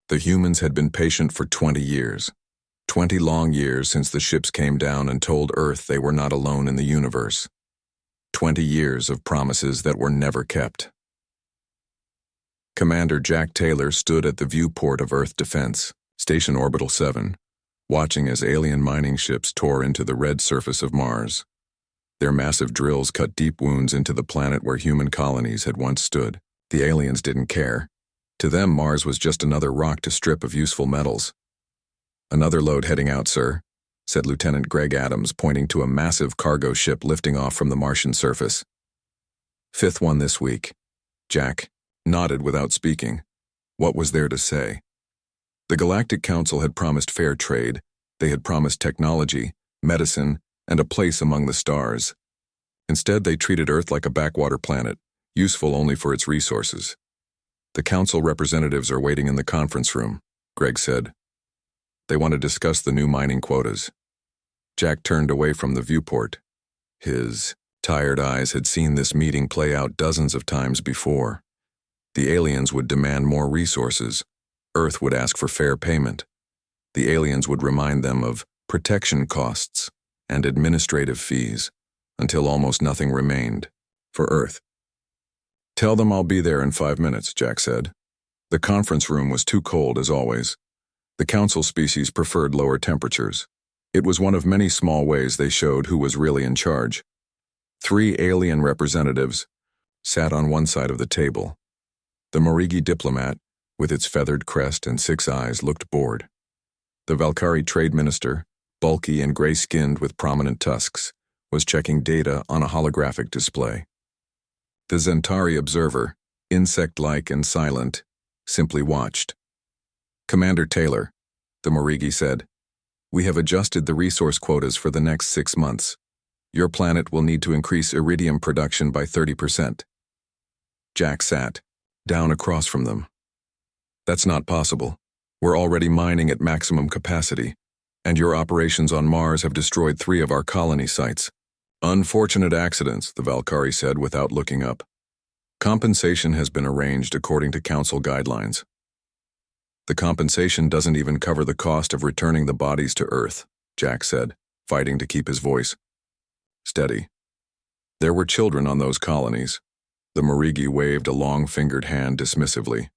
The humans had been patient for 20 years. 20 long years since the ships came down and told Earth they were not alone in the universe. 20 years of promises that were never kept. Commander Jack Taylor stood at the viewport of Earth Defense, Station Orbital 7, watching as alien mining ships tore into the red surface of Mars. Their massive drills cut deep wounds into the planet where human colonies had once stood. The aliens didn't care. To them, Mars was just another rock to strip of useful metals. "Another load heading out, sir," said Lieutenant Greg Adams, pointing to a massive cargo ship lifting off from the Martian surface. "Fifth one this week." Jack nodded without speaking. What was there to say? The Galactic Council had promised fair trade. They had promised technology, medicine, and a place among the stars. Instead, they treated Earth like a backwater planet, useful only for its resources. "The Council representatives are waiting in the conference room," Greg said. "They want to discuss the new mining quotas." Jack turned away from the viewport. His tired eyes had seen this meeting play out dozens of times before. The aliens would demand more resources. Earth would ask for fair payment. The aliens would remind them of protection costs and administrative fees, until almost nothing remained for Earth. "Tell them I'll be there in 5 minutes," Jack said. The conference room was too cold as always. The council species preferred lower temperatures. It was one of many small ways they showed who was really in charge. 3 alien representatives sat on one side of the table. The Morigi diplomat, with its feathered crest and 6 eyes, looked bored. The Valkyrie trade minister, bulky and gray-skinned with prominent tusks, was checking data on a holographic display. The Zentari observer, insect-like and silent, simply watched. "Commander Taylor," the Morigi said, "we have adjusted the resource quotas for the next 6 months. Your planet will need to increase iridium production by 30%. Jack sat down across from them. "That's not possible. We're already mining at maximum capacity, and your operations on Mars have destroyed 3 of our colony sites." "Unfortunate accidents," the Valkyrie said without looking up. "Compensation has been arranged according to council guidelines." "The compensation doesn't even cover the cost of returning the bodies to Earth," Jack said, fighting to keep his voice steady. "There were children on those colonies." The Morigi waved a long-fingered hand dismissively.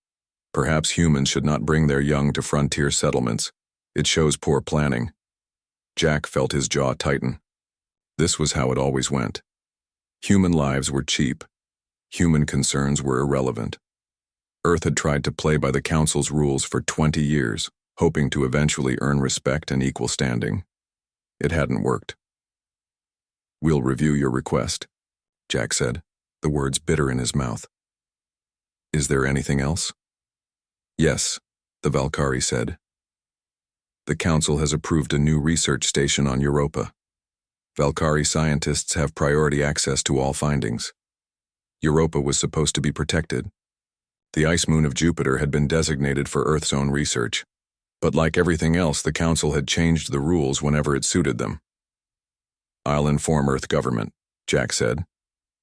"Perhaps humans should not bring their young to frontier settlements. It shows poor planning." Jack felt his jaw tighten. This was how it always went. Human lives were cheap. Human concerns were irrelevant. Earth had tried to play by the Council's rules for 20 years, hoping to eventually earn respect and equal standing. It hadn't worked. "We'll review your request," Jack said, the words bitter in his mouth. "Is there anything else?" "Yes," the Valkyrie said. "The Council has approved a new research station on Europa. Valkyrie scientists have priority access to all findings. Europa was supposed to be protected. The ice moon of Jupiter had been designated for Earth's own research, but like everything else, the Council had changed the rules whenever it suited them." "I'll inform Earth government," Jack said.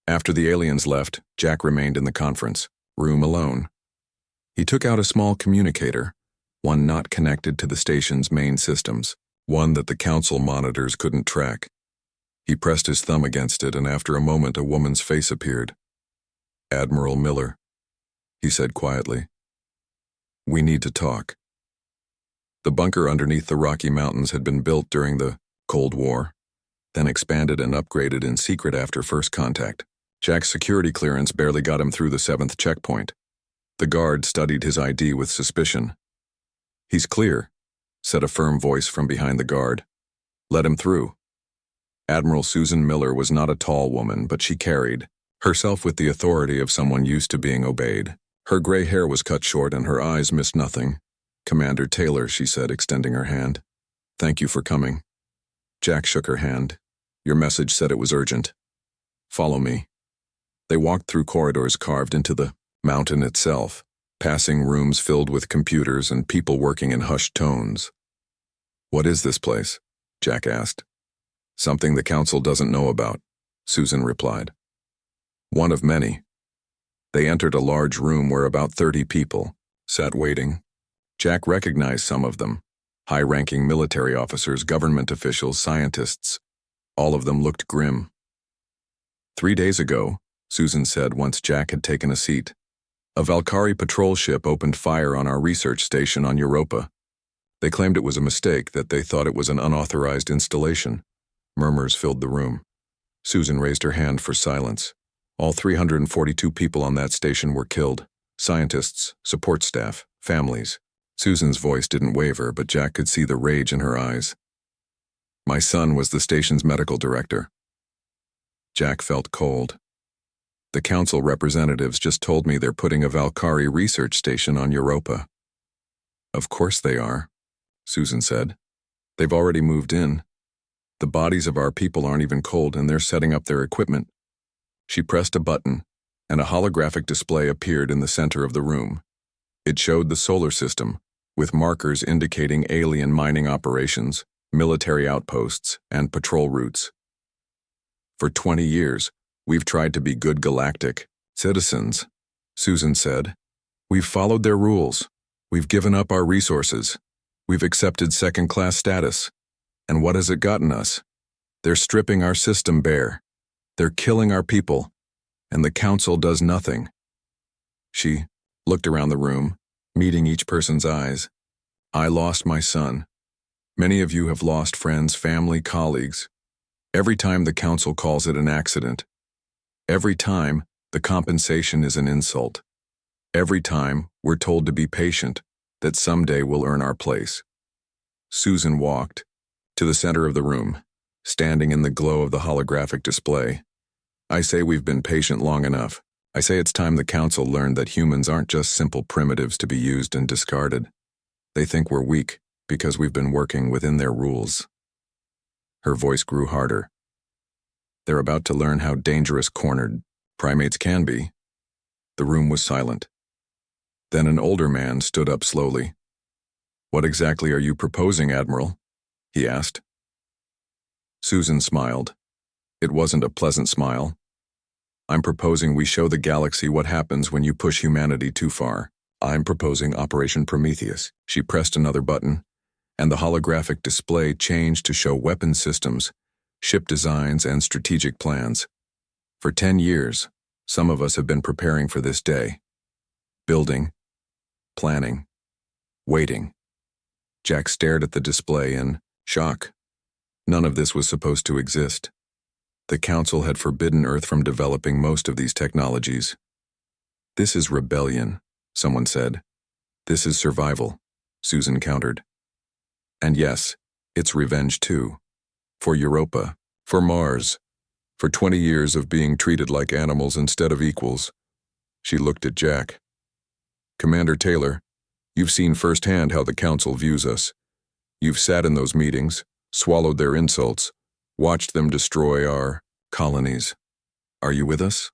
After the aliens left, Jack remained in the conference room alone. He took out a small communicator, one not connected to the station's main systems, one that the Council monitors couldn't track. He pressed his thumb against it, and after a moment a woman's face appeared. "Admiral Miller," he said quietly. "We need to talk." The bunker underneath the Rocky Mountains had been built during the Cold War, then expanded and upgraded in secret after first contact. Jack's security clearance barely got him through the 7th checkpoint. The guard studied his ID with suspicion. "He's clear," said a firm voice from behind the guard. "Let him through." Admiral Susan Miller was not a tall woman, but she carried herself with the authority of someone used to being obeyed. Her gray hair was cut short and her eyes missed nothing. "Commander Taylor," she said, extending her hand. "Thank you for coming." Jack shook her hand. "Your message said it was urgent. Follow me." They walked through corridors carved into the mountain itself, passing rooms filled with computers and people working in hushed tones. "What is this place?" Jack asked. "Something the Council doesn't know about," Susan replied. "One of many." They entered a large room where about 30 people sat waiting. Jack recognized some of them. High-ranking military officers, government officials, scientists. All of them looked grim. 3 days ago, Susan said once Jack had taken a seat, a Valkyrie patrol ship opened fire on our research station on Europa. They claimed it was a mistake, that they thought it was an unauthorized installation. Murmurs filled the room. Susan raised her hand for silence. All 342 people on that station were killed. Scientists, support staff, families. Susan's voice didn't waver, but Jack could see the rage in her eyes. My son was the station's medical director. Jack felt cold. The council representatives just told me they're putting a Valkyrie research station on Europa. Of course they are, Susan said. They've already moved in. The bodies of our people aren't even cold, and they're setting up their equipment. She pressed a button, and a holographic display appeared in the center of the room. It showed the solar system, with markers indicating alien mining operations, military outposts, and patrol routes. For 20 years, we've tried to be good galactic citizens, Susan said. We've followed their rules. We've given up our resources. We've accepted second-class status. And what has it gotten us? They're stripping our system bare. They're killing our people. And the council does nothing. She looked around the room, meeting each person's eyes. I lost my son. Many of you have lost friends, family, colleagues. Every time the council calls it an accident. Every time, the compensation is an insult. Every time, we're told to be patient, that someday we'll earn our place. Susan walked to the center of the room, standing in the glow of the holographic display. I say we've been patient long enough. I say it's time the council learned that humans aren't just simple primitives to be used and discarded. They think we're weak because we've been working within their rules. Her voice grew harder. They're about to learn how dangerous cornered primates can be. The room was silent. Then an older man stood up slowly. What exactly are you proposing, Admiral? He asked. Susan smiled. It wasn't a pleasant smile. I'm proposing we show the galaxy what happens when you push humanity too far. I'm proposing Operation Prometheus. She pressed another button, and the holographic display changed to show weapon systems, ship designs, and strategic plans. For 10 years, some of us have been preparing for this day. Building, planning, waiting. Jack stared at the display in shock. None of this was supposed to exist. The Council had forbidden Earth from developing most of these technologies. This is rebellion, someone said. This is survival, Susan countered. And yes, it's revenge too. For Europa, for Mars, for 20 years of being treated like animals instead of equals. She looked at Jack. Commander Taylor, you've seen firsthand how the Council views us. You've sat in those meetings, swallowed their insults, watched them destroy our colonies. Are you with us?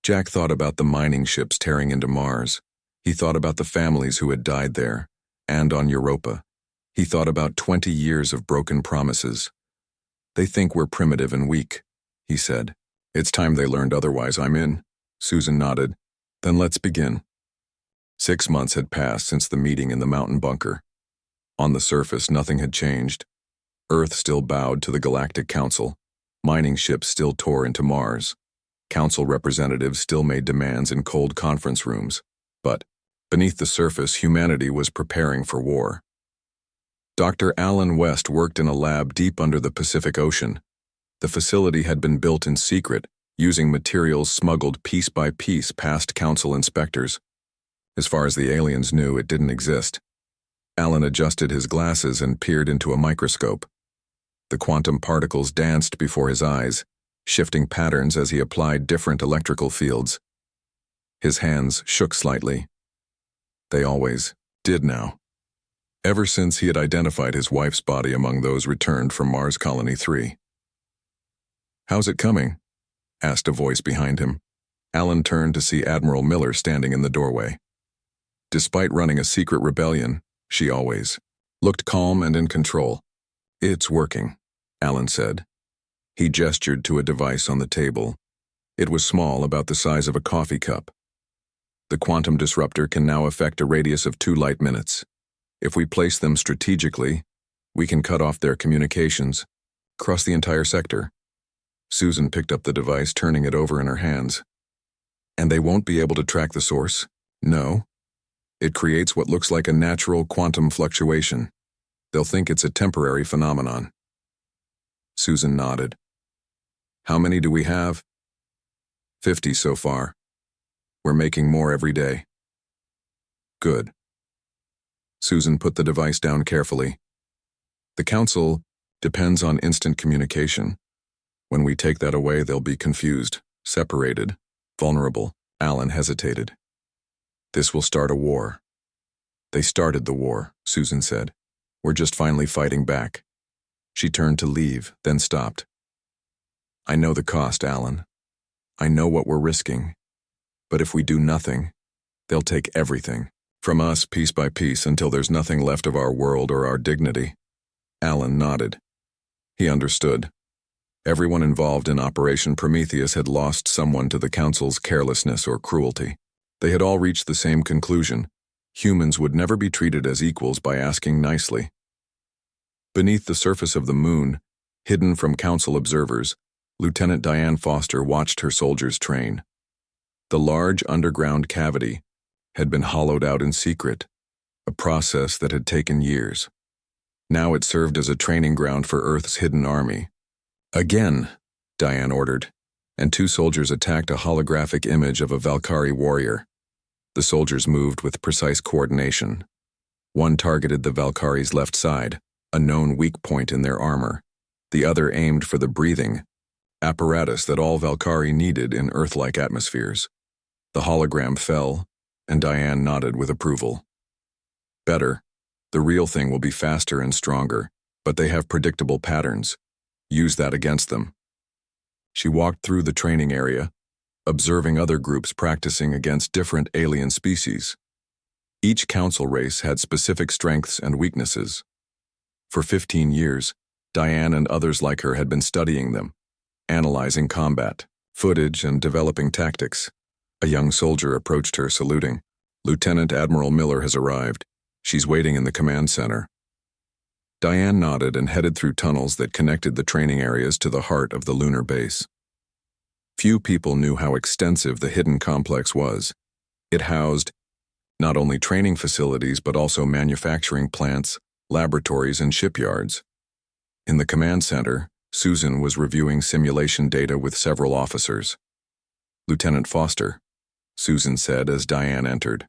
Jack thought about the mining ships tearing into Mars. He thought about the families who had died there, and on Europa. He thought about 20 years of broken promises. They think we're primitive and weak, he said. It's time they learned otherwise. I'm in. Susan nodded. Then let's begin. 6 months had passed since the meeting in the mountain bunker. On the surface, nothing had changed. Earth still bowed to the Galactic Council. Mining ships still tore into Mars. Council representatives still made demands in cold conference rooms. But beneath the surface, humanity was preparing for war. Dr. Alan West worked in a lab deep under the Pacific Ocean. The facility had been built in secret, using materials smuggled piece by piece past Council inspectors. As far as the aliens knew, it didn't exist. Alan adjusted his glasses and peered into a microscope. The quantum particles danced before his eyes, shifting patterns as he applied different electrical fields. His hands shook slightly. They always did now. Ever since he had identified his wife's body among those returned from Mars Colony 3. How's it coming? Asked a voice behind him. Alan turned to see Admiral Miller standing in the doorway. Despite running a secret rebellion, she always looked calm and in control. It's working, Alan said. He gestured to a device on the table. It was small, about the size of a coffee cup. The quantum disruptor can now affect a radius of 2 light minutes. If we place them strategically, we can cut off their communications, across the entire sector. Susan picked up the device, turning it over in her hands. And they won't be able to track the source? No. It creates what looks like a natural quantum fluctuation. They'll think it's a temporary phenomenon. Susan nodded. How many do we have? 50 so far. We're making more every day. Good. Susan put the device down carefully. The council depends on instant communication. When we take that away, they'll be confused, separated, vulnerable. Alan hesitated. This will start a war. They started the war, Susan said. We're just finally fighting back. She turned to leave, then stopped. I know the cost, Alan. I know what we're risking. But if we do nothing, they'll take everything from us piece by piece until there's nothing left of our world or our dignity. Alan nodded. He understood. Everyone involved in Operation Prometheus had lost someone to the Council's carelessness or cruelty. They had all reached the same conclusion. Humans would never be treated as equals by asking nicely. Beneath the surface of the moon, hidden from Council observers, Lieutenant Diane Foster watched her soldiers train. The large underground cavity had been hollowed out in secret, a process that had taken years. Now it served as a training ground for Earth's hidden army. Again, Diane ordered, and 2 soldiers attacked a holographic image of a Valkyrie warrior. The soldiers moved with precise coordination. One targeted the Valkyrie's left side, a known weak point in their armor. The other aimed for the breathing apparatus that all Valkyrie needed in Earth-like atmospheres. The hologram fell, and Diane nodded with approval. Better. The real thing will be faster and stronger, but they have predictable patterns. Use that against them. She walked through the training area, observing other groups practicing against different alien species. Each council race had specific strengths and weaknesses. For 15 years, Diane and others like her had been studying them, analyzing combat, footage, and developing tactics. A young soldier approached her, saluting. Lieutenant Admiral Miller has arrived. She's waiting in the command center. Diane nodded and headed through tunnels that connected the training areas to the heart of the lunar base. Few people knew how extensive the hidden complex was. It housed not only training facilities but also manufacturing plants, laboratories, and shipyards. In the command center, Susan was reviewing simulation data with several officers. Lieutenant Foster, Susan said as Diane entered.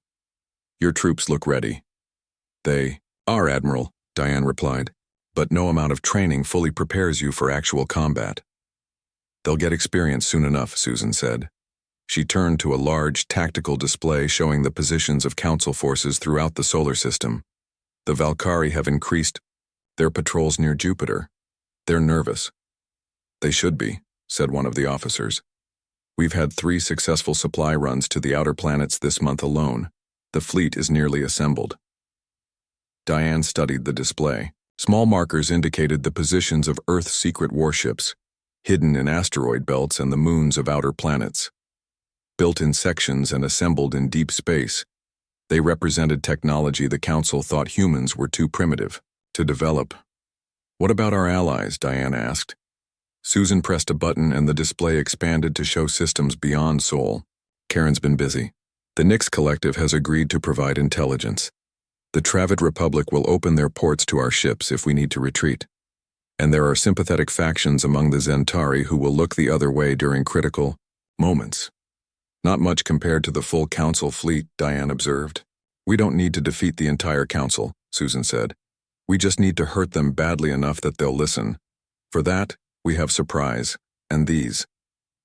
Your troops look ready. They are, Admiral, Diane replied, but no amount of training fully prepares you for actual combat. They'll get experience soon enough, Susan said. She turned to a large tactical display showing the positions of Council forces throughout the solar system. The Valkyrie have increased their patrols near Jupiter. They're nervous. They should be, said one of the officers. We've had 3 successful supply runs to the outer planets this month alone. The fleet is nearly assembled. Diane studied the display. Small markers indicated the positions of Earth's secret warships, hidden in asteroid belts and the moons of outer planets. Built in sections and assembled in deep space, they represented technology the Council thought humans were too primitive to develop. What about our allies? Diane asked. Susan pressed a button and the display expanded to show systems beyond Sol. Karen's been busy. The Nix Collective has agreed to provide intelligence. The Travid Republic will open their ports to our ships if we need to retreat. And there are sympathetic factions among the Zentari who will look the other way during critical moments. Not much compared to the full Council fleet, Diane observed. We don't need to defeat the entire Council, Susan said. We just need to hurt them badly enough that they'll listen. For that, we have surprise, and these.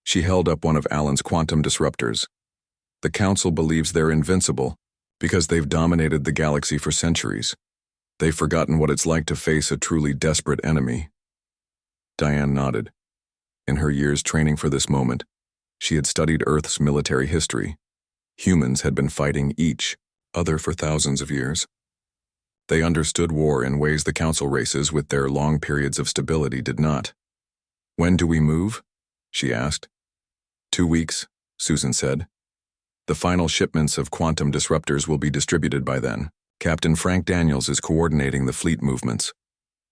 She held up one of Alan's quantum disruptors. The Council believes they're invincible because they've dominated the galaxy for centuries. They've forgotten what it's like to face a truly desperate enemy. Diane nodded. In her years training for this moment, she had studied Earth's military history. Humans had been fighting each other for thousands of years. They understood war in ways the Council races with their long periods of stability did not. When do we move? She asked. 2 weeks, Susan said. The final shipments of quantum disruptors will be distributed by then. Captain Frank Daniels is coordinating the fleet movements.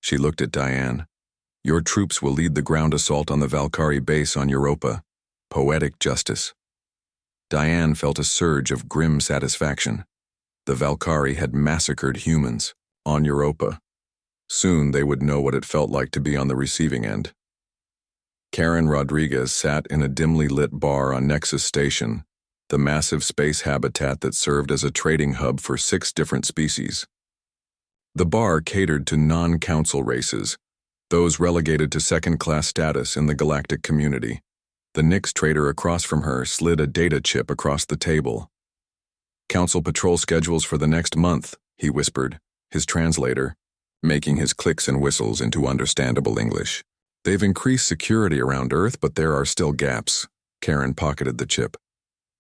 She looked at Diane. Your troops will lead the ground assault on the Valkyrie base on Europa. Poetic justice. Diane felt a surge of grim satisfaction. The Valkyrie had massacred humans on Europa. Soon they would know what it felt like to be on the receiving end. Karen Rodriguez sat in a dimly lit bar on Nexus Station, the massive space habitat that served as a trading hub for 6 different species. The bar catered to non-council races, those relegated to second-class status in the galactic community. The Nyx trader across from her slid a data chip across the table. Council patrol schedules for the next month, he whispered, his translator, making his clicks and whistles into understandable English. They've increased security around Earth, but there are still gaps. Karen pocketed the chip.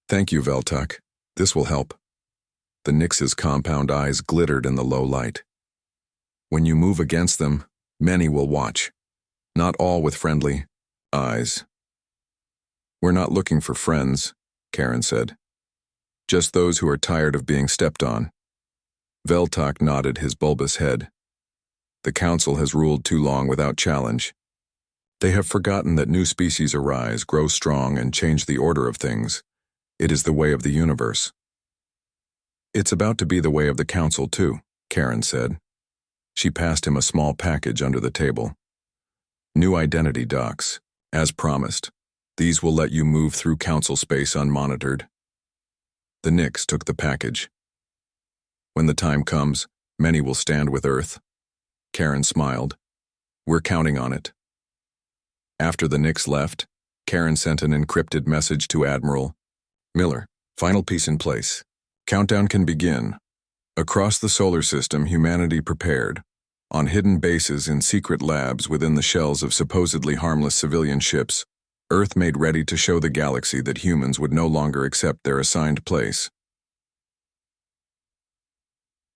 Thank you, Veltok. This will help. The Nyx's compound eyes glittered in the low light. When you move against them, many will watch. Not all with friendly eyes. We're not looking for friends, Karen said. Just those who are tired of being stepped on. Veltok nodded his bulbous head. The Council has ruled too long without challenge. They have forgotten that new species arise, grow strong, and change the order of things. It is the way of the universe. It's about to be the way of the Council, too, Karen said. She passed him a small package under the table. New identity docs, as promised. These will let you move through Council space unmonitored. The Nyx took the package. When the time comes, many will stand with Earth. Karen smiled. We're counting on it. After the Nyx left, Karen sent an encrypted message to Admiral Miller. Final piece in place. Countdown can begin. Across the solar system, humanity prepared. On hidden bases in secret labs within the shells of supposedly harmless civilian ships, Earth made ready to show the galaxy that humans would no longer accept their assigned place.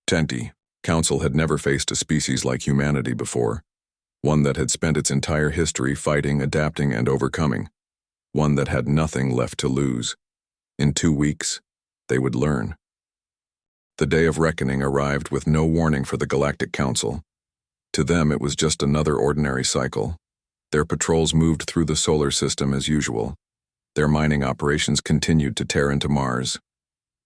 Tenti, Council had never faced a species like humanity before. One that had spent its entire history fighting, adapting, and overcoming. One that had nothing left to lose. In 2 weeks, they would learn. The day of reckoning arrived with no warning for the Galactic Council. To them, it was just another ordinary cycle. Their patrols moved through the solar system as usual. Their mining operations continued to tear into Mars.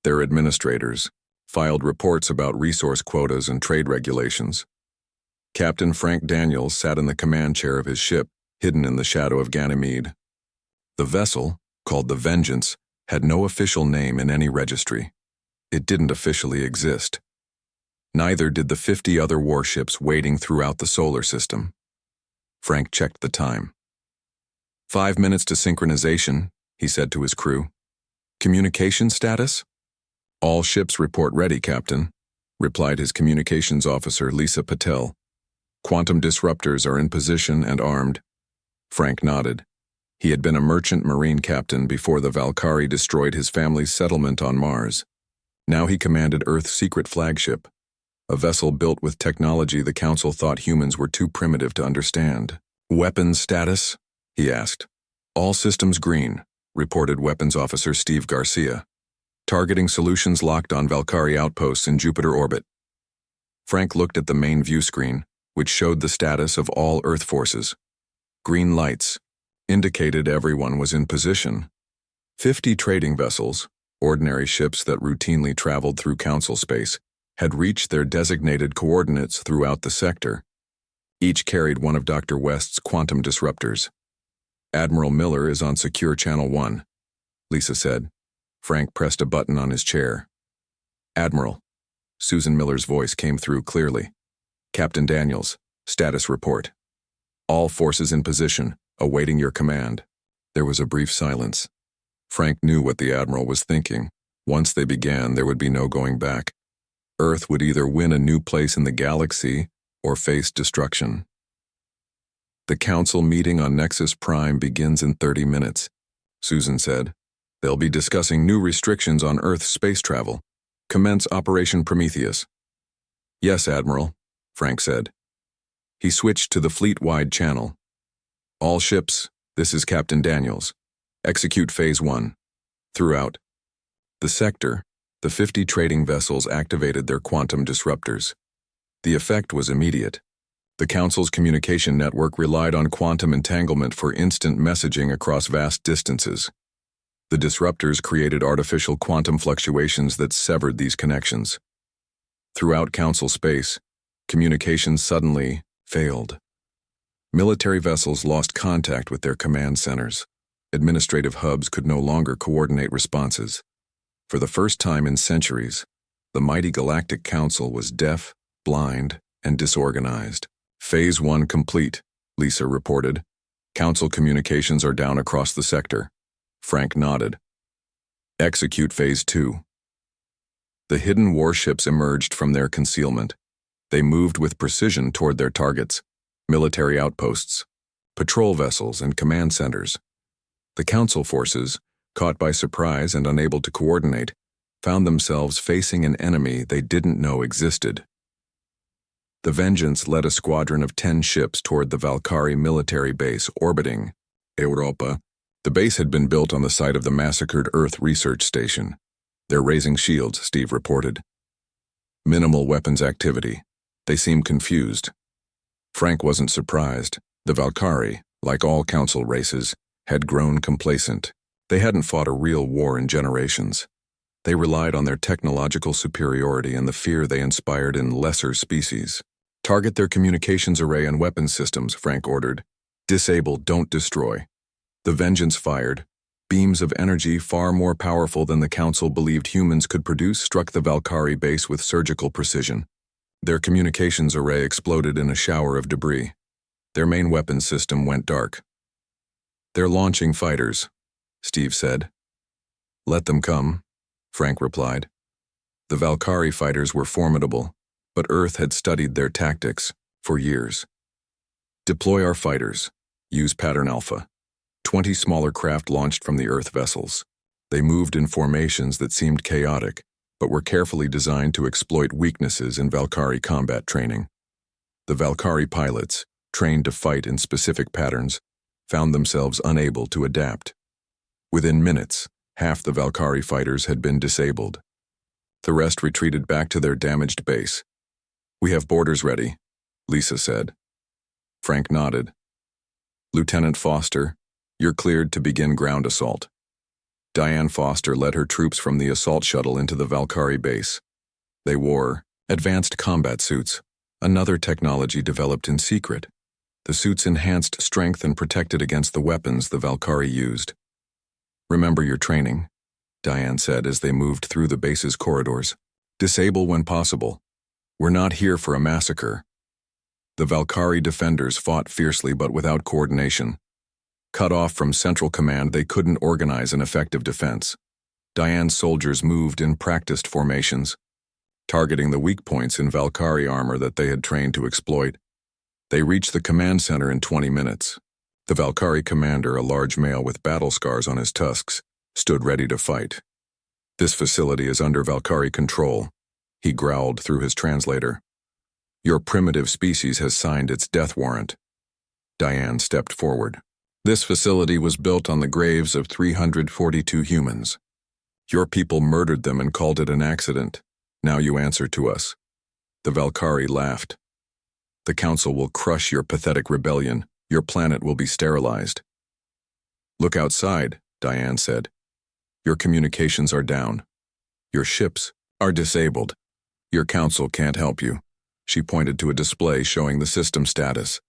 Their administrators filed reports about resource quotas and trade regulations. Captain Frank Daniels sat in the command chair of his ship, hidden in the shadow of Ganymede. The vessel, called the Vengeance, had no official name in any registry. It didn't officially exist. Neither did the 50 other warships waiting throughout the solar system. Frank checked the time. 5 minutes to synchronization, he said to his crew. Communication status? All ships report ready, Captain, replied his communications officer, Lisa Patel. Quantum disruptors are in position and armed. Frank nodded. He had been a merchant marine captain before the Valkyrie destroyed his family's settlement on Mars. Now he commanded Earth's secret flagship, a vessel built with technology the Council thought humans were too primitive to understand. Weapons status? He asked. All systems green, reported Weapons Officer Steve Garcia. Targeting solutions locked on Valkyrie outposts in Jupiter orbit. Frank looked at the main view screen, which showed the status of all Earth forces. Green lights indicated everyone was in position. 50 trading vessels, ordinary ships that routinely traveled through Council space, had reached their designated coordinates throughout the sector. Each carried one of Dr. West's quantum disruptors. Admiral Miller is on Secure Channel 1, Lisa said. Frank pressed a button on his chair. Admiral. Susan Miller's voice came through clearly. Captain Daniels, status report. All forces in position, awaiting your command. There was a brief silence. Frank knew what the Admiral was thinking. Once they began, there would be no going back. Earth would either win a new place in the galaxy or face destruction. The Council meeting on Nexus Prime begins in 30 minutes, Susan said. They'll be discussing new restrictions on Earth space travel. Commence Operation Prometheus. Yes, Admiral, Frank said. He switched to the fleet-wide channel. All ships, this is Captain Daniels. Execute Phase 1. Throughout the sector, The 50 trading vessels activated their quantum disruptors. The effect was immediate. The Council's communication network relied on quantum entanglement for instant messaging across vast distances. The disruptors created artificial quantum fluctuations that severed these connections. Throughout Council space, communications suddenly failed. Military vessels lost contact with their command centers. Administrative hubs could no longer coordinate responses. For the first time in centuries, the mighty Galactic Council was deaf, blind, and disorganized. Phase 1 complete, Lisa reported. Council communications are down across the sector. Frank nodded. Execute Phase 2. The hidden warships emerged from their concealment. They moved with precision toward their targets, military outposts, patrol vessels, and command centers. The Council forces, caught by surprise and unable to coordinate, found themselves facing an enemy they didn't know existed. The Vengeance led a squadron of 10 ships toward the Valkyrie military base orbiting Europa. The base had been built on the site of the massacred Earth research station. They're raising shields, Steve reported. Minimal weapons activity. They seemed confused. Frank wasn't surprised. The Valkyrie, like all Council races, had grown complacent. They hadn't fought a real war in generations. They relied on their technological superiority and the fear they inspired in lesser species. Target their communications array and weapons systems, Frank ordered. Disable, don't destroy. The Vengeance fired. Beams of energy far more powerful than the Council believed humans could produce struck the Valkyrie base with surgical precision. Their communications array exploded in a shower of debris. Their main weapons system went dark. They're launching fighters, Steve said. Let them come, Frank replied. The Valkyrie fighters were formidable, but Earth had studied their tactics for years. Deploy our fighters. Use Pattern Alpha. 20 smaller craft launched from the Earth vessels. They moved in formations that seemed chaotic, but were carefully designed to exploit weaknesses in Valkyrie combat training. The Valkyrie pilots, trained to fight in specific patterns, found themselves unable to adapt. Within minutes, half the Valkyrie fighters had been disabled. The rest retreated back to their damaged base. We have boarders ready, Lisa said. Frank nodded. Lieutenant Foster, you're cleared to begin ground assault. Diane Foster led her troops from the assault shuttle into the Valkyrie base. They wore advanced combat suits, another technology developed in secret. The suits enhanced strength and protected against the weapons the Valkyrie used. Remember your training, Diane said as they moved through the base's corridors. Disable when possible. We're not here for a massacre. The Valkyrie defenders fought fiercely but without coordination. Cut off from Central Command, they couldn't organize an effective defense. Diane's soldiers moved in practiced formations, targeting the weak points in Valkyrie armor that they had trained to exploit. They reached the command center in 20 minutes. The Valkyrie commander, a large male with battle scars on his tusks, stood ready to fight. This facility is under Valkyrie control, he growled through his translator. Your primitive species has signed its death warrant. Diane stepped forward. This facility was built on the graves of 342 humans. Your people murdered them and called it an accident. Now you answer to us. The Valkyrie laughed. The Council will crush your pathetic rebellion. Your planet will be sterilized. Look outside, Diane said. Your communications are down. Your ships are disabled. Your Council can't help you. She pointed to a display showing the system status.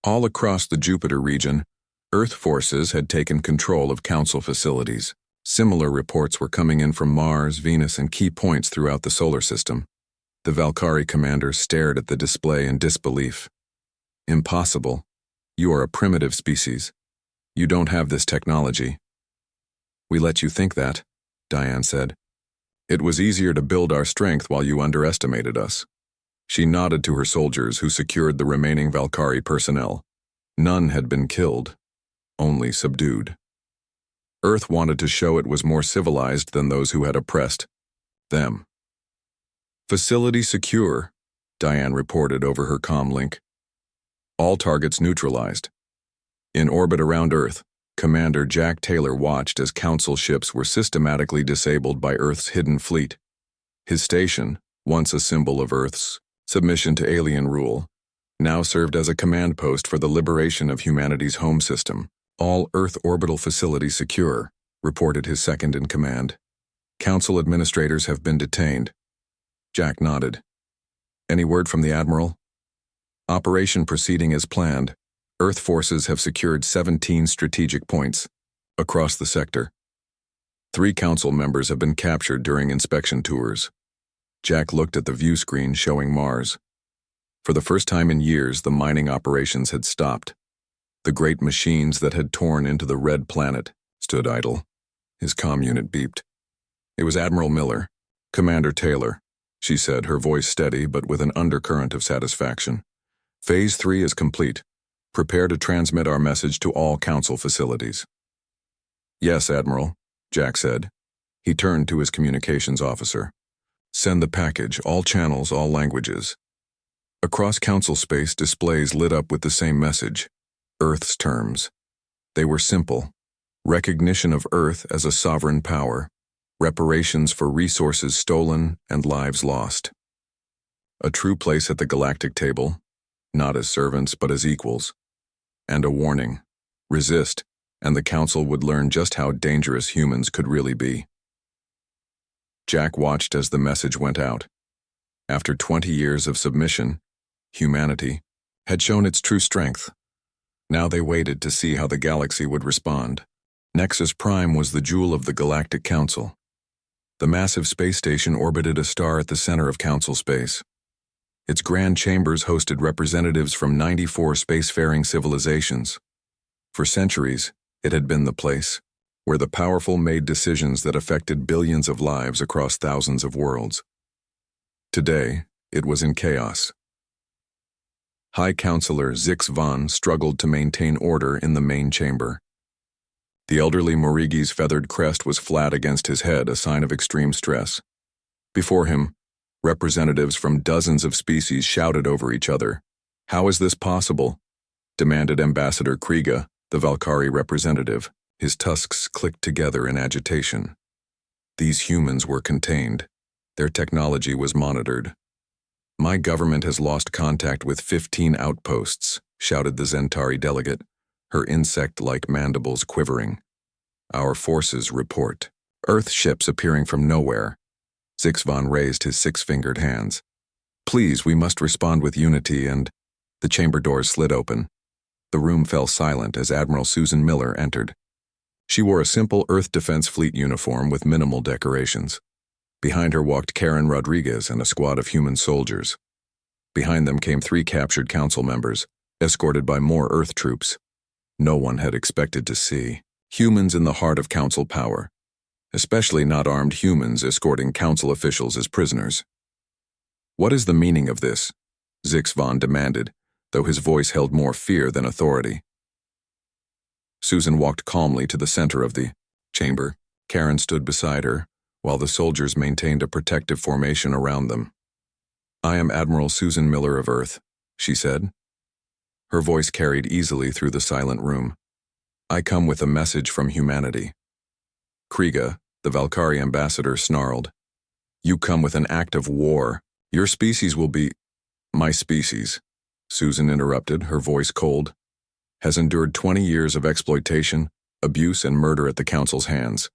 All across the Jupiter region, Earth forces had taken control of Council facilities. Similar reports were coming in from Mars, Venus, and key points throughout the solar system. The Valkyrie commander stared at the display in disbelief. Impossible. You are a primitive species. You don't have this technology. We let you think that, Diane said. It was easier to build our strength while you underestimated us. She nodded to her soldiers who secured the remaining Valkyrie personnel. None had been killed, only subdued. Earth wanted to show it was more civilized than those who had oppressed them. Facility secure, Diane reported over her comm link. All targets neutralized. In orbit around Earth, Commander Jack Taylor watched as Council ships were systematically disabled by Earth's hidden fleet. His station, once a symbol of Earth's submission to alien rule, now served as a command post for the liberation of humanity's home system. All Earth orbital facilities secure, reported his second-in-command. Council administrators have been detained. Jack nodded. Any word from the Admiral? Operation proceeding as planned. Earth forces have secured 17 strategic points across the sector. 3 Council members have been captured during inspection tours. Jack looked at the view screen showing Mars. For the first time in years, the mining operations had stopped. The great machines that had torn into the red planet stood idle. His comm unit beeped. It was Admiral Miller. Commander Taylor, she said, her voice steady but with an undercurrent of satisfaction. Phase 3 is complete. Prepare to transmit our message to all Council facilities. Yes, Admiral, Jack said. He turned to his communications officer. Send the package, all channels, all languages. Across Council space, displays lit up with the same message. Earth's terms. They were simple. Recognition of Earth as a sovereign power. Reparations for resources stolen and lives lost. A true place at the galactic table, not as servants but as equals. And a warning. Resist, and the Council would learn just how dangerous humans could really be. Jack watched as the message went out. After 20 years of submission, humanity had shown its true strength. Now they waited to see how the galaxy would respond. Nexus Prime was the jewel of the Galactic Council. The massive space station orbited a star at the center of Council space. Its grand chambers hosted representatives from 94 spacefaring civilizations. For centuries, it had been the place where the powerful made decisions that affected billions of lives across thousands of worlds. Today, it was in chaos. High Counselor Zix Von struggled to maintain order in the main chamber. The elderly Morigi's feathered crest was flat against his head, a sign of extreme stress. Before him, representatives from dozens of species shouted over each other. How is this possible? Demanded Ambassador Kriega, the Valkyrie representative. His tusks clicked together in agitation. These humans were contained. Their technology was monitored. My government has lost contact with 15 outposts, shouted the Zentari delegate, her insect-like mandibles quivering. Our forces report. Earth ships appearing from nowhere. Zix Von raised his 6-fingered hands. Please, we must respond with unity and... The chamber doors slid open. The room fell silent as Admiral Susan Miller entered. She wore a simple Earth Defense Fleet uniform with minimal decorations. Behind her walked Karen Rodriguez and a squad of human soldiers. Behind them came 3 captured Council members, escorted by more Earth troops. No one had expected to see humans in the heart of Council power, especially not armed humans escorting Council officials as prisoners. What is the meaning of this? Zix Von demanded, though his voice held more fear than authority. Susan walked calmly to the center of the chamber. Karen stood beside her, while the soldiers maintained a protective formation around them. I am Admiral Susan Miller of Earth, she said. Her voice carried easily through the silent room. I come with a message from humanity. Kriega, the Valkyrie ambassador, snarled. You come with an act of war. Your species will be... My species, Susan interrupted, her voice cold, has endured 20 years of exploitation, abuse, and murder at the Council's hands.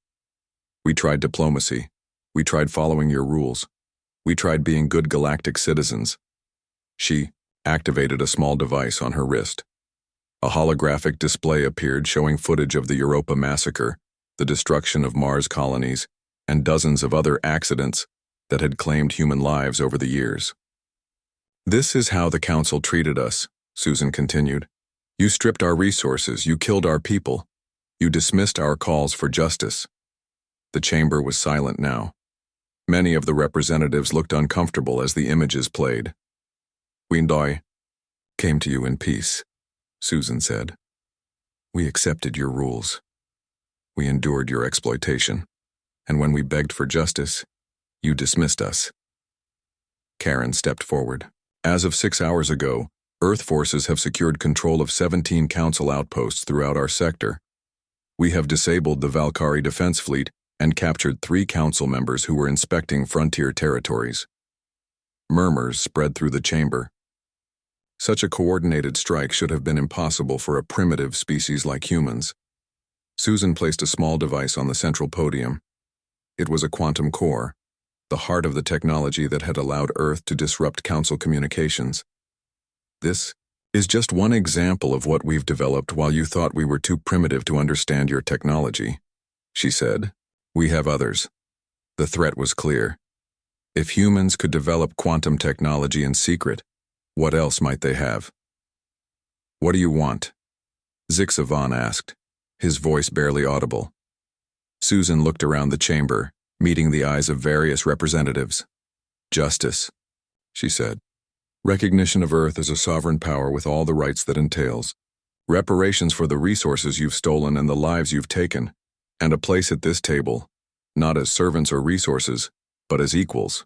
We tried diplomacy. We tried following your rules. We tried being good galactic citizens. She activated a small device on her wrist. A holographic display appeared showing footage of the Europa massacre, the destruction of Mars colonies, and dozens of other accidents that had claimed human lives over the years. This is how the Council treated us, Susan continued. You stripped our resources, you killed our people, you dismissed our calls for justice. The chamber was silent now. Many of the representatives looked uncomfortable as the images played. We came to you in peace, Susan said. We accepted your rules. We endured your exploitation. And when we begged for justice, you dismissed us. Karen stepped forward. As of 6 hours ago, Earth forces have secured control of 17 Council outposts throughout our sector. We have disabled the Valkyrie Defense Fleet and captured 3 council members who were inspecting frontier territories. Murmurs spread through the chamber. Such a coordinated strike should have been impossible for a primitive species like humans. Susan placed a small device on the central podium. It was a quantum core, the heart of the technology that had allowed Earth to disrupt council communications. This is just one example of what we've developed while you thought we were too primitive to understand your technology, she said. We have others. The threat was clear. If humans could develop quantum technology in secret, what else might they have? What do you want? Zixavan asked, his voice barely audible. Susan looked around the chamber, meeting the eyes of various representatives. Justice, she said. Recognition of Earth as a sovereign power with all the rights that entails. Reparations for the resources you've stolen and the lives you've taken. And a place at this table, not as servants or resources, but as equals.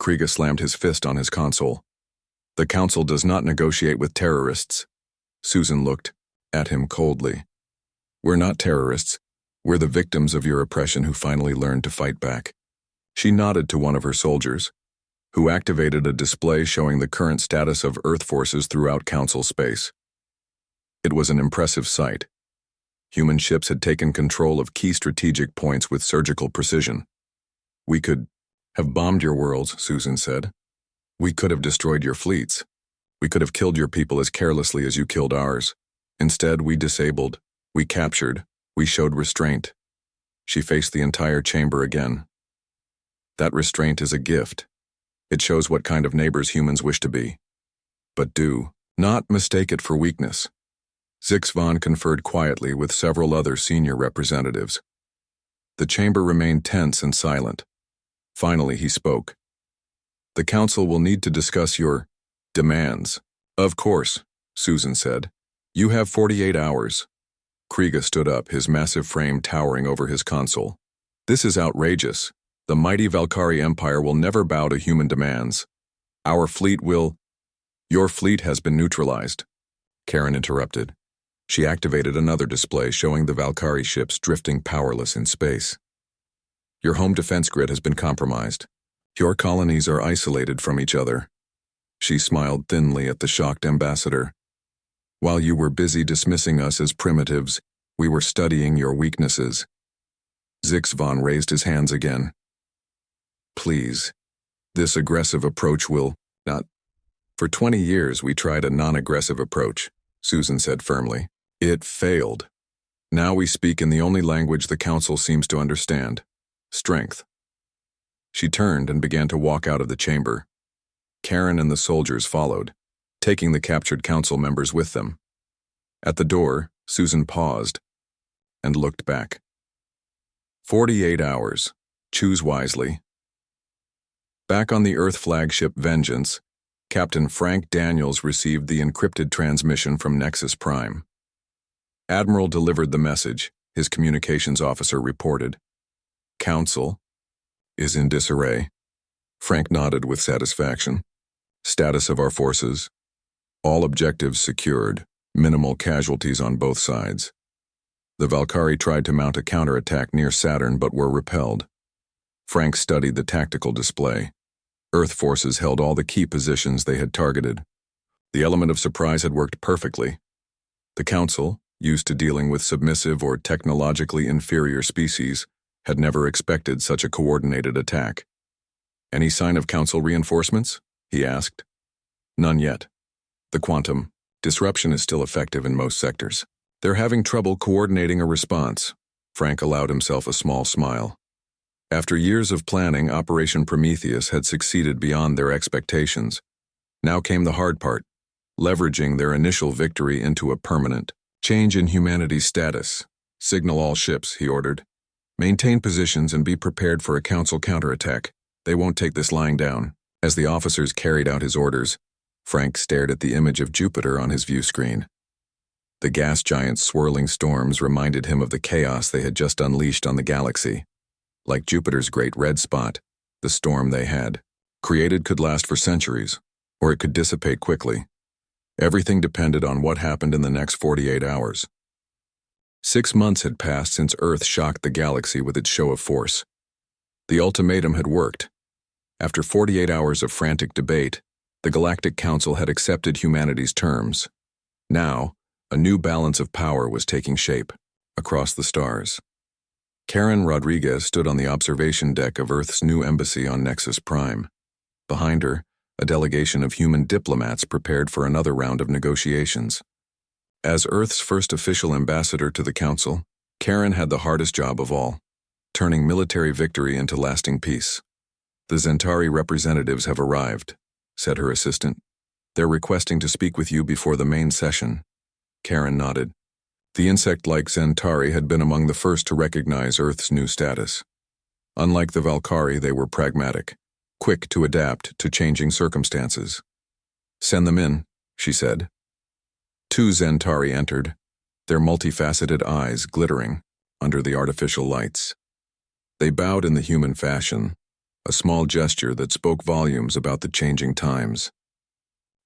Kriega slammed his fist on his console. The Council does not negotiate with terrorists. Susan looked at him coldly. We're not terrorists. We're the victims of your oppression who finally learned to fight back. She nodded to one of her soldiers, who activated a display showing the current status of Earth forces throughout Council space. It was an impressive sight. Human ships had taken control of key strategic points with surgical precision. We could have bombed your worlds, Susan said. We could have destroyed your fleets. We could have killed your people as carelessly as you killed ours. Instead, we disabled, we captured, we showed restraint. She faced the entire chamber again. That restraint is a gift. It shows what kind of neighbors humans wish to be. But do not mistake it for weakness. Zixavan conferred quietly with several other senior representatives. The chamber remained tense and silent. Finally, he spoke. The Council will need to discuss your demands. Of course, Susan said. You have 48 hours. Kriega stood up, his massive frame towering over his console. This is outrageous. The mighty Valkyrie Empire will never bow to human demands. Our fleet will... Your fleet has been neutralized. Karen interrupted. She activated another display showing the Valkyrie ships drifting powerless in space. Your home defense grid has been compromised. Your colonies are isolated from each other. She smiled thinly at the shocked ambassador. While you were busy dismissing us as primitives, we were studying your weaknesses. Zixavan raised his hands again. Please, this aggressive approach will not... For 20 years we tried a non-aggressive approach, Susan said firmly. It failed. Now we speak in the only language the Council seems to understand. Strength. She turned and began to walk out of the chamber. Karen and the soldiers followed, taking the captured council members with them. At the door, Susan paused and looked back. 48 hours. Choose wisely. Back on the Earth flagship Vengeance, Captain Frank Daniels received the encrypted transmission from Nexus Prime. Admiral delivered the message, his communications officer reported. Council is in disarray. Frank nodded with satisfaction. Status of our forces. All objectives secured. Minimal casualties on both sides. The Valkyrie tried to mount a counterattack near Saturn but were repelled. Frank studied the tactical display. Earth forces held all the key positions they had targeted. The element of surprise had worked perfectly. The Council, used to dealing with submissive or technologically inferior species, had never expected such a coordinated attack. Any sign of Council reinforcements? He asked. None yet. The quantum disruption is still effective in most sectors. They're having trouble coordinating a response. Frank allowed himself a small smile. After years of planning, Operation Prometheus had succeeded beyond their expectations. Now came the hard part, leveraging their initial victory into a permanent change in humanity's status. Signal all ships, he ordered. Maintain positions and be prepared for a Council counterattack. They won't take this lying down. As the officers carried out his orders, Frank stared at the image of Jupiter on his view screen. The gas giant's swirling storms reminded him of the chaos they had just unleashed on the galaxy. Like Jupiter's great red spot, the storm they had created could last for centuries, or it could dissipate quickly. Everything depended on what happened in the next 48 hours. 6 months had passed since Earth shocked the galaxy with its show of force. The ultimatum had worked. After 48 hours of frantic debate, the Galactic Council had accepted humanity's terms. Now, a new balance of power was taking shape across the stars. Karen Rodriguez stood on the observation deck of Earth's new embassy on Nexus Prime. Behind her, a delegation of human diplomats prepared for another round of negotiations. As Earth's first official ambassador to the Council, Karen had the hardest job of all, turning military victory into lasting peace. "The Zentari representatives have arrived," said her assistant. "They're requesting to speak with you before the main session." Karen nodded. The insect-like Zentari had been among the first to recognize Earth's new status. Unlike the Valkyrie, they were pragmatic, quick to adapt to changing circumstances. "Send them in," she said. 2 Zentari entered, their multifaceted eyes glittering under the artificial lights. They bowed in the human fashion, a small gesture that spoke volumes about the changing times.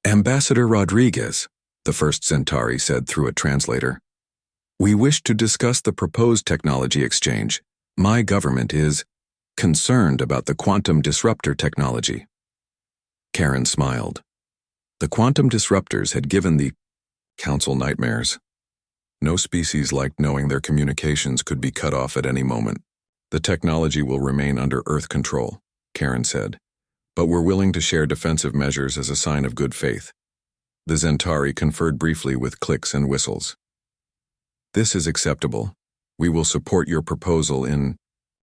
"Ambassador Rodriguez," the first Zentari said through a translator, "we wish to discuss the proposed technology exchange. My government is concerned about the quantum disruptor technology." Karen smiled. The quantum disruptors had given the Council nightmares. No species liked knowing their communications could be cut off at any moment. "The technology will remain under Earth control," Karen said, "but we're willing to share defensive measures as a sign of good faith." The Zentari conferred briefly with clicks and whistles. "This is acceptable. We will support your proposal in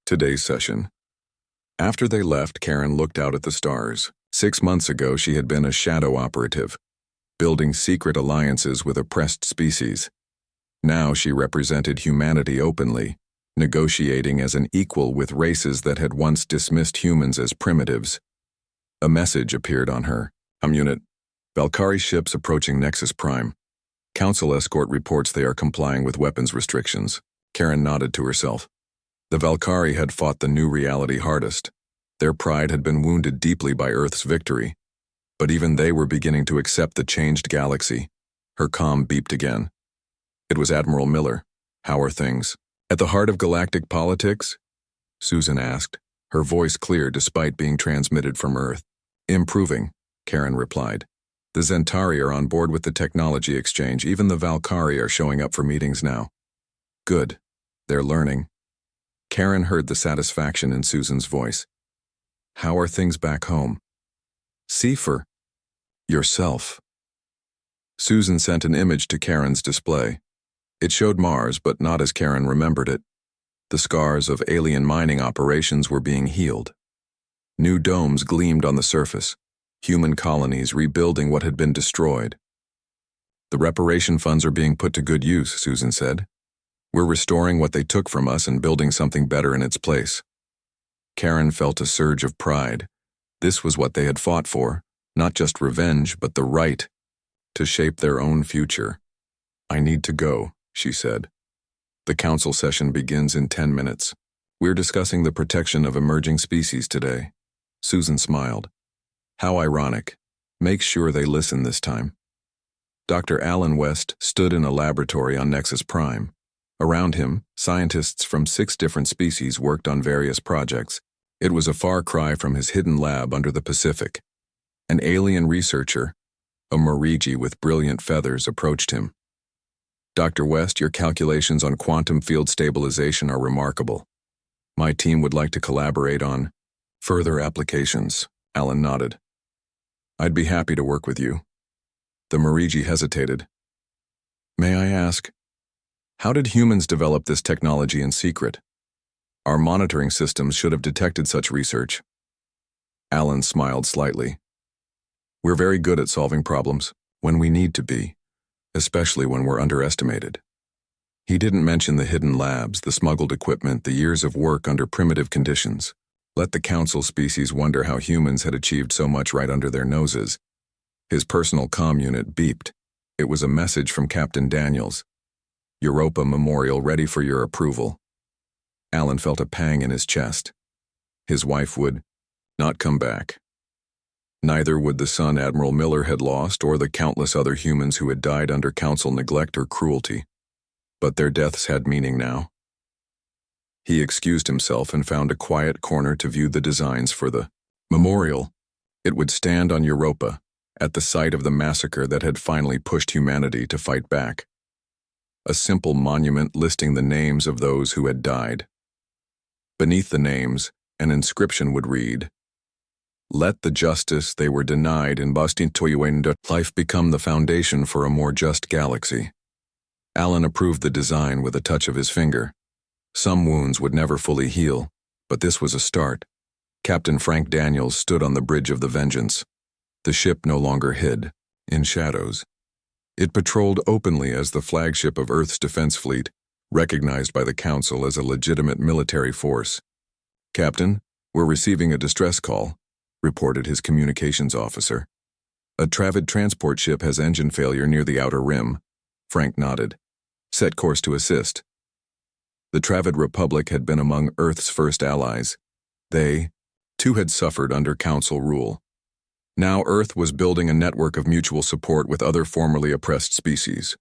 today's session." After they left, Karen looked out at the stars. 6 months ago, she had been a shadow operative, building secret alliances with oppressed species. Now she represented humanity openly, negotiating as an equal with races that had once dismissed humans as primitives. A message appeared on her. "Unit, Valkyrie ships approaching Nexus Prime. Council escort reports they are complying with weapons restrictions." Karen nodded to herself. The Valkyrie had fought the new reality hardest. Their pride had been wounded deeply by Earth's victory. But even they were beginning to accept the changed galaxy. Her comm beeped again. It was Admiral Miller. "How are things?" "At the heart of galactic politics?" Susan asked, her voice clear despite being transmitted from Earth. "Improving," Karen replied. "The Zentari are on board with the technology exchange. Even the Valkyrie are showing up for meetings now." "Good. They're learning." Karen heard the satisfaction in Susan's voice. "How are things back home?" "See for yourself." Susan sent an image to Karen's display. It showed Mars, but not as Karen remembered it. The scars of alien mining operations were being healed. New domes gleamed on the surface, human colonies rebuilding what had been destroyed. "The reparation funds are being put to good use," Susan said. "We're restoring what they took from us and building something better in its place." Karen felt a surge of pride. This was what they had fought for, not just revenge, but the right to shape their own future. "I need to go," she said. "The council session begins in 10 minutes. We're discussing the protection of emerging species today." Susan smiled. "How ironic. Make sure they listen this time." Dr. Alan West stood in a laboratory on Nexus Prime. Around him, scientists from 6 different species worked on various projects. It was a far cry from his hidden lab under the Pacific. An alien researcher, a Marigi with brilliant feathers, approached him. "Dr. West, your calculations on quantum field stabilization are remarkable. My team would like to collaborate on further applications." Alan nodded. "I'd be happy to work with you." The Marigi hesitated. "May I ask, how did humans develop this technology in secret? Our monitoring systems should have detected such research." Alan smiled slightly. "We're very good at solving problems when we need to be, especially when we're underestimated." He didn't mention the hidden labs, the smuggled equipment, the years of work under primitive conditions. Let the council species wonder how humans had achieved so much right under their noses. His personal comm unit beeped. It was a message from Captain Daniels. "Europa Memorial ready for your approval." Alan felt a pang in his chest. His wife would not come back. Neither would the son Admiral Miller had lost or the countless other humans who had died under council neglect or cruelty. but their deaths had meaning now. He excused himself and found a quiet corner to view the designs for the memorial. It would stand on Europa, at the site of the massacre that had finally pushed humanity to fight back. A simple monument listing the names of those who had died. Beneath the names, an inscription would read, "Let the justice they were denied in life become the foundation for a more just galaxy." Alan approved the design with a touch of his finger. Some wounds would never fully heal, but this was a start. Captain Frank Daniels stood on the bridge of the Vengeance. The ship no longer hid, in shadows. It patrolled openly as the flagship of Earth's defense fleet, recognized by the Council as a legitimate military force. "Captain, we're receiving a distress call," reported his communications officer. "A Travid transport ship has engine failure near the outer rim." Frank nodded. "Set course to assist." The Travid Republic had been among Earth's first allies. They, too, had suffered under Council rule. Now Earth was building a network of mutual support with other formerly oppressed species.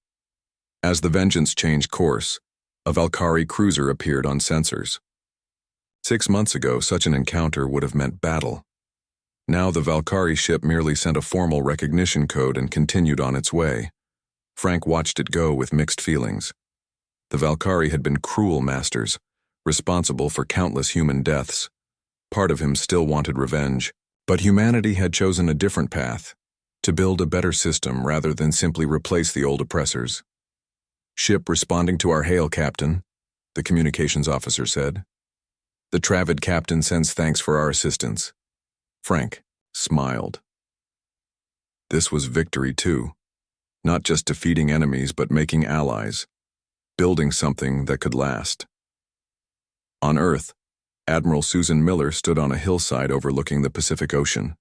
As the Vengeance changed course, a Valkyrie cruiser appeared on sensors. 6 months ago, such an encounter would have meant battle. Now the Valkyrie ship merely sent a formal recognition code and continued on its way. Frank watched it go with mixed feelings. The Valkyrie had been cruel masters, responsible for countless human deaths. Part of him still wanted revenge, but humanity had chosen a different path, to build a better system rather than simply replace the old oppressors. "Ship responding to our hail, Captain," the communications officer said. "The Travid captain sends thanks for our assistance." Frank smiled. This was victory too. Not just defeating enemies, but making allies. Building something that could last. On Earth, Admiral Susan Miller stood on a hillside overlooking the Pacific Ocean.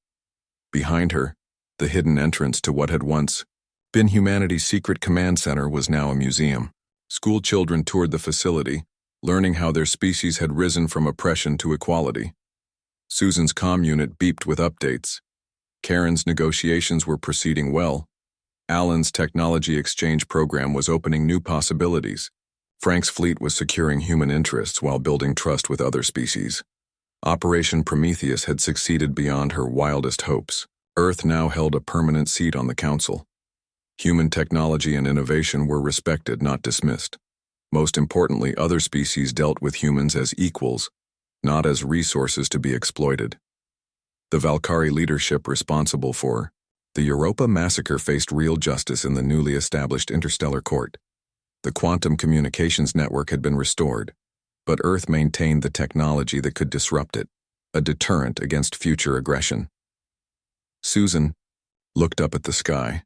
Behind her, the hidden entrance to what had once been humanity's secret command center was now a museum. School children toured the facility, learning how their species had risen from oppression to equality. Susan's comm unit beeped with updates. Karen's negotiations were proceeding well. Alan's technology exchange program was opening new possibilities. Frank's fleet was securing human interests while building trust with other species. Operation Prometheus had succeeded beyond her wildest hopes. Earth now held a permanent seat on the Council. Human technology and innovation were respected, not dismissed. Most importantly, other species dealt with humans as equals, not as resources to be exploited. The Valkyrie leadership responsible for the Europa massacre faced real justice in the newly established interstellar court. The quantum communications network had been restored, but Earth maintained the technology that could disrupt it, a deterrent against future aggression. Susan looked up at the sky.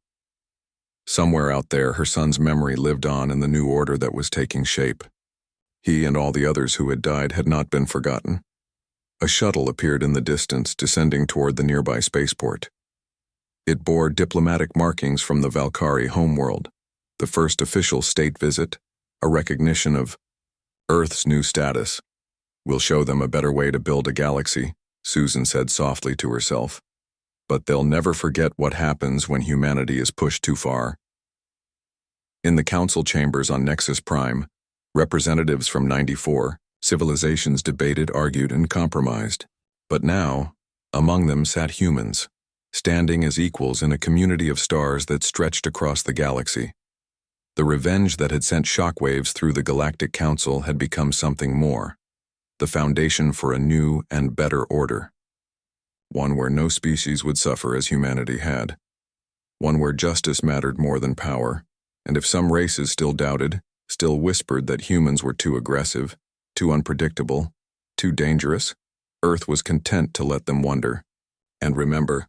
Somewhere out there, her son's memory lived on in the new order that was taking shape. He and all the others who had died had not been forgotten. A shuttle appeared in the distance, descending toward the nearby spaceport. It bore diplomatic markings from the Valkyrie homeworld, the first official state visit, a recognition of Earth's new status. "We'll show them a better way to build a galaxy," Susan said softly to herself. "But they'll never forget what happens when humanity is pushed too far." In the council chambers on Nexus Prime, representatives from 94 civilizations debated, argued, and compromised. But now, among them sat humans, standing as equals in a community of stars that stretched across the galaxy. The revenge that had sent shockwaves through the Galactic Council had become something more, the foundation for a new and better order. One where no species would suffer as humanity had. One where justice mattered more than power, and if some races still doubted, still whispered that humans were too aggressive, too unpredictable, too dangerous, Earth was content to let them wonder. And remember,